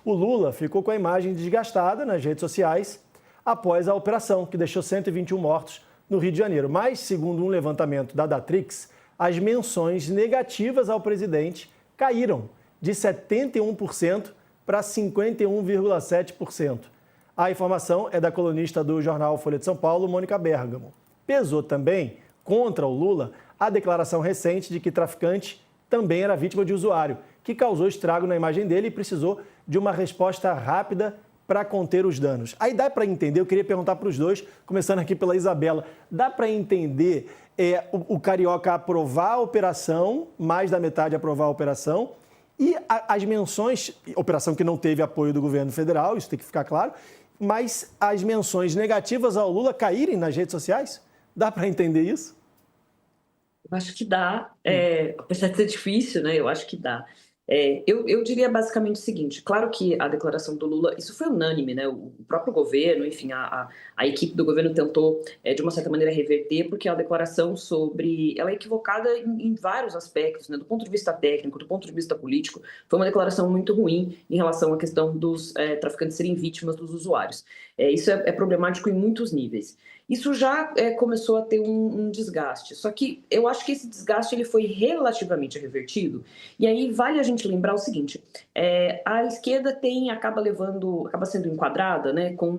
O Lula ficou com a imagem desgastada nas redes sociais após a operação, que deixou 121 mortos no Rio de Janeiro. Mas, segundo um levantamento da Datrix, as menções negativas ao presidente caíram de 71% para 51,7%. A informação é da colunista do jornal Folha de São Paulo, Mônica Bergamo. Pesou também, contra o Lula, a declaração recente de que traficante também era vítima de usuário, que causou estrago na imagem dele e precisou de uma resposta rápida para conter os danos. Aí dá para entender, eu queria perguntar para os dois, começando aqui pela Isabela, dá para entender o Carioca aprovar a operação, mais da metade aprovar a operação, e as menções, operação que não teve apoio do governo federal, isso tem que ficar claro, mas as menções negativas ao Lula caírem nas redes sociais? Dá para entender isso? Eu acho que dá, apesar de ser difícil, né? Eu acho que dá. Eu diria basicamente o seguinte: claro que a declaração do Lula, isso foi unânime, né? O próprio governo, enfim, a equipe do governo tentou, de uma certa maneira, reverter, porque a declaração ela é equivocada em vários aspectos, né? Do ponto de vista técnico, do ponto de vista político, foi uma declaração muito ruim em relação à questão dos traficantes serem vítimas dos usuários. Isso é problemático em muitos níveis. Isso já começou a ter um desgaste, só que eu acho que esse desgaste ele foi relativamente revertido, e aí vale a gente lembrar o seguinte: a esquerda acaba sendo enquadrada, né, com,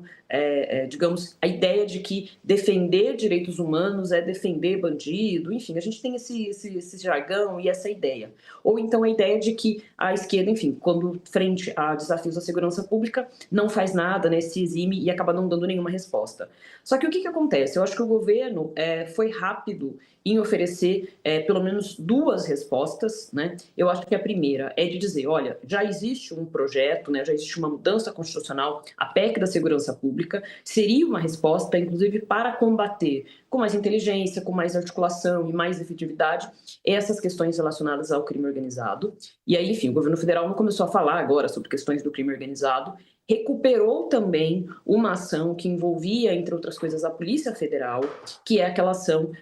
digamos, a ideia de que defender direitos humanos é defender bandido, enfim, a gente tem esse jargão e essa ideia. Ou então a ideia de que a esquerda, enfim, quando frente a desafios da segurança pública, não faz nada, né, se exime e acaba não dando nenhuma resposta. Só que o que acontece? Eu acho que o governo foi rápido em oferecer pelo menos duas respostas, né? Eu acho que a primeira é de dizer, olha, já existe um projeto, né? Já existe uma mudança constitucional, a PEC da segurança pública, seria uma resposta, inclusive, para combater com mais inteligência, com mais articulação e mais efetividade essas questões relacionadas ao crime organizado. E aí, enfim, o governo federal não começou a falar agora sobre questões do crime organizado, recuperou também uma ação que envolvia, entre outras coisas, a Polícia Federal, que é aquela ação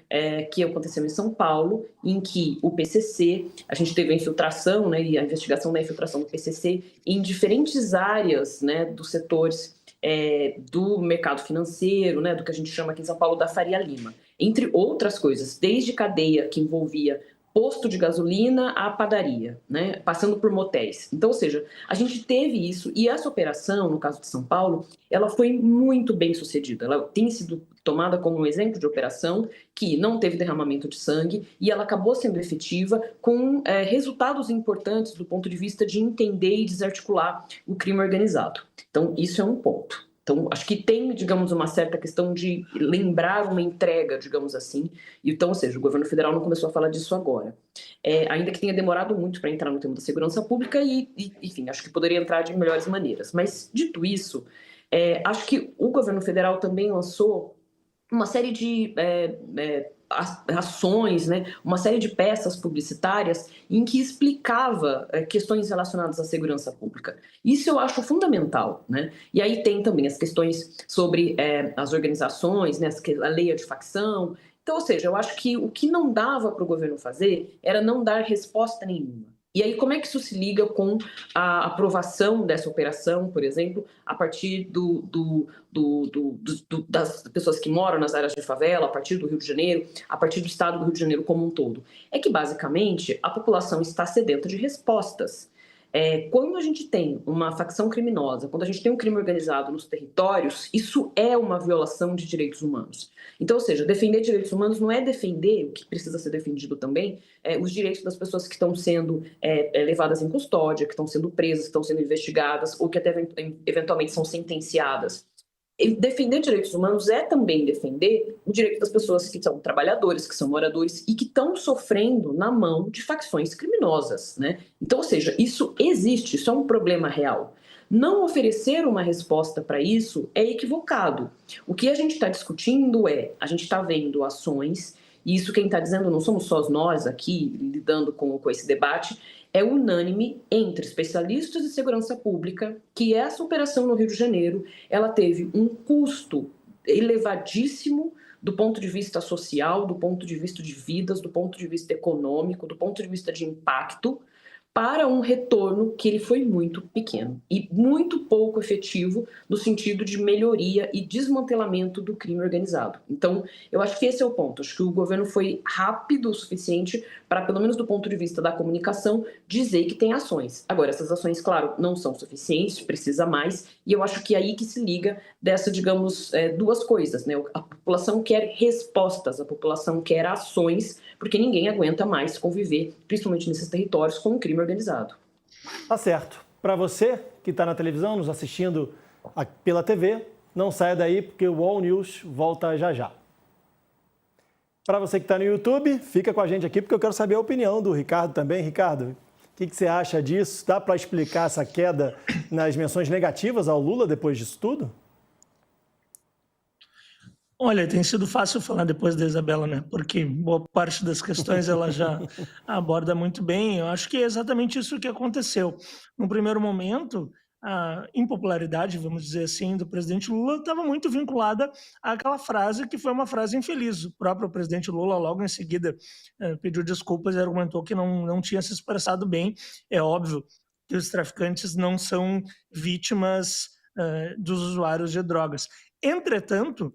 que aconteceu em São Paulo, em que o PCC, a gente teve a infiltração, né, e a investigação da infiltração do PCC em diferentes áreas, né, dos setores do mercado financeiro, né, do que a gente chama aqui em São Paulo da Faria Lima, entre outras coisas, desde cadeia que envolvia posto de gasolina à padaria, né, passando por motéis. Então, ou seja, a gente teve isso, e essa operação, no caso de São Paulo, ela foi muito bem sucedida. Ela tem sido tomada como um exemplo de operação que não teve derramamento de sangue e ela acabou sendo efetiva com resultados importantes do ponto de vista de entender e desarticular o crime organizado. Então, isso é um ponto. Então, acho que tem, digamos, uma certa questão de lembrar uma entrega, digamos assim. Então, ou seja, o governo federal não começou a falar disso agora. Ainda que tenha demorado muito para entrar no tema da segurança pública enfim, acho que poderia entrar de melhores maneiras. Mas, dito isso, acho que o governo federal também lançou uma série de ações, né, uma série de peças publicitárias em que explicava questões relacionadas à segurança pública. Isso eu acho fundamental, né? E aí tem também as questões sobre as organizações, né, a lei de facção. Então, ou seja, eu acho que o que não dava para o governo fazer era não dar resposta nenhuma. E aí, como é que isso se liga com a aprovação dessa operação, por exemplo, a partir das pessoas que moram nas áreas de favela, a partir do Rio de Janeiro, a partir do estado do Rio de Janeiro como um todo? É que, basicamente, a população está sedenta de respostas. Quando a gente tem uma facção criminosa, quando a gente tem um crime organizado nos territórios, isso é uma violação de direitos humanos. Então, ou seja, defender direitos humanos não é defender o que precisa ser defendido também, os direitos das pessoas que estão sendo levadas em custódia, que estão sendo presas, que estão sendo investigadas ou que até eventualmente são sentenciadas. E defender direitos humanos é também defender o direito das pessoas que são trabalhadores, que são moradores e que estão sofrendo na mão de facções criminosas, né? Então, ou seja, isso existe, isso é um problema real. Não oferecer uma resposta para isso é equivocado. O que a gente está discutindo a gente está vendo ações, e isso quem está dizendo não somos só nós aqui lidando com esse debate, é unânime entre especialistas de segurança pública que essa operação no Rio de Janeiro ela teve um custo elevadíssimo do ponto de vista social, do ponto de vista de vidas, do ponto de vista econômico, do ponto de vista de impacto, para um retorno que ele foi muito pequeno e muito pouco efetivo no sentido de melhoria e desmantelamento do crime organizado. Então, eu acho que esse é o ponto. Acho que o governo foi rápido o suficiente para, pelo menos do ponto de vista da comunicação, dizer que tem ações. Agora, essas ações, claro, não são suficientes, precisa mais, e eu acho que é aí que se liga dessa, digamos, duas coisas, né? A população quer respostas, a população quer ações, porque ninguém aguenta mais conviver, principalmente nesses territórios, com o crime organizado. Tá certo. Para você que está na televisão, nos assistindo pela TV, não saia daí porque o All News volta já já. Para você que está no YouTube, fica com a gente aqui porque eu quero saber a opinião do Ricardo também. Ricardo, o que você acha disso? Dá para explicar essa queda nas menções negativas ao Lula depois disso tudo? Olha, tem sido fácil falar depois da Isabela, né? Porque boa parte das questões ela já aborda muito bem. Eu acho que é exatamente isso que aconteceu. No primeiro momento, a impopularidade, vamos dizer assim, do presidente Lula estava muito vinculada àquela frase que foi uma frase infeliz. O próprio presidente Lula, logo em seguida, pediu desculpas e argumentou que não tinha se expressado bem. É óbvio que os traficantes não são vítimas dos usuários de drogas. Entretanto,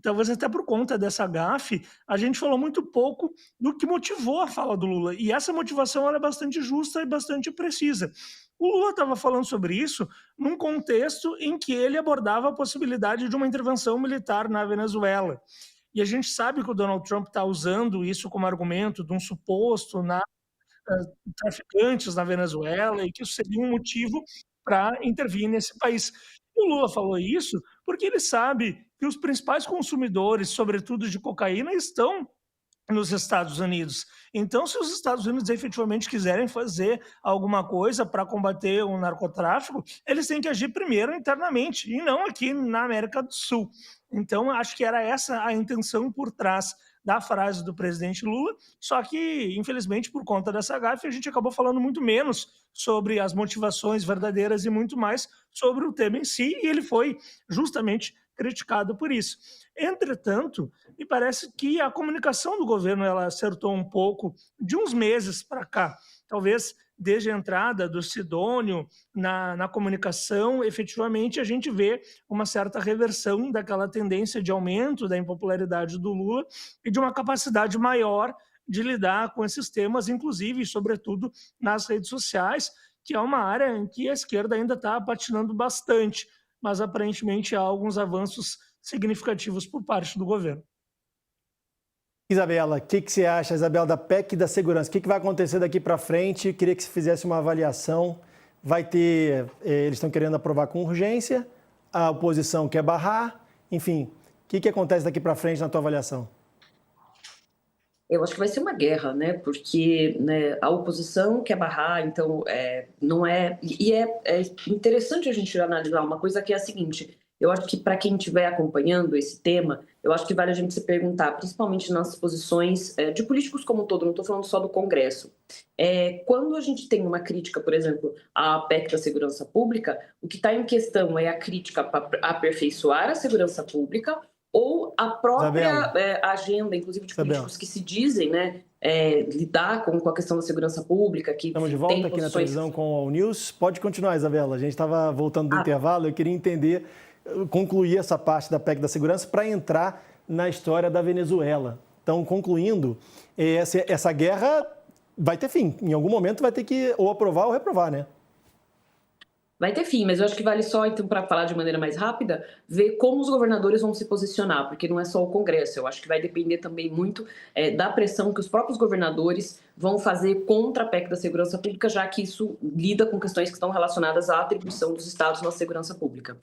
talvez até por conta dessa gafe, a gente falou muito pouco do que motivou a fala do Lula. E essa motivação ela é bastante justa e bastante precisa. O Lula estava falando sobre isso num contexto em que ele abordava a possibilidade de uma intervenção militar na Venezuela. E a gente sabe que o Donald Trump está usando isso como argumento de um suposto traficantes na Venezuela e que isso seria um motivo para intervir nesse país. E o Lula falou isso porque ele sabe que os principais consumidores, sobretudo de cocaína, estão nos Estados Unidos. Então, se os Estados Unidos efetivamente quiserem fazer alguma coisa para combater o narcotráfico, eles têm que agir primeiro internamente e não aqui na América do Sul. Então, acho que era essa a intenção por trás da frase do presidente Lula, só que, infelizmente, por conta dessa gafe, a gente acabou falando muito menos sobre as motivações verdadeiras e muito mais sobre o tema em si, e ele foi justamente criticado por isso. Entretanto, me parece que a comunicação do governo ela acertou um pouco de uns meses para cá. Talvez desde a entrada do Sidônio na comunicação, efetivamente a gente vê uma certa reversão daquela tendência de aumento da impopularidade do Lula e de uma capacidade maior de lidar com esses temas, inclusive e sobretudo nas redes sociais, que é uma área em que a esquerda ainda está patinando bastante, mas aparentemente há alguns avanços significativos por parte do governo. Isabela, o que você acha, Isabela, da PEC da segurança? O que vai acontecer daqui para frente? Queria que você fizesse uma avaliação. Vai ter, eles estão querendo aprovar com urgência, a oposição quer barrar, enfim, o que acontece daqui para frente na tua avaliação? Eu acho que vai ser uma guerra, né? Porque né, a oposição quer barrar, então não é. E é interessante a gente analisar uma coisa que é a seguinte: eu acho que para quem estiver acompanhando esse tema, eu acho que vale a gente se perguntar, principalmente nas posições de políticos como um todo, não estou falando só do Congresso. Quando a gente tem uma crítica, por exemplo, à PEC da segurança pública, o que está em questão é a crítica para aperfeiçoar a segurança pública ou a própria agenda, inclusive de políticos que se dizem né, lidar com a questão da segurança pública. Que estamos de volta aqui na televisão com o All News. Pode continuar, Isabela. A gente estava voltando do intervalo. Eu queria entender, concluir essa parte da PEC da segurança para entrar na história da Venezuela. Então, concluindo, essa guerra vai ter fim. Em algum momento vai ter que ou aprovar ou reprovar, né? Vai ter fim, mas eu acho que vale só, então, para falar de maneira mais rápida, ver como os governadores vão se posicionar, porque não é só o Congresso. Eu acho que vai depender também muito da pressão que os próprios governadores vão fazer contra a PEC da segurança pública, já que isso lida com questões que estão relacionadas à atribuição dos estados na segurança pública.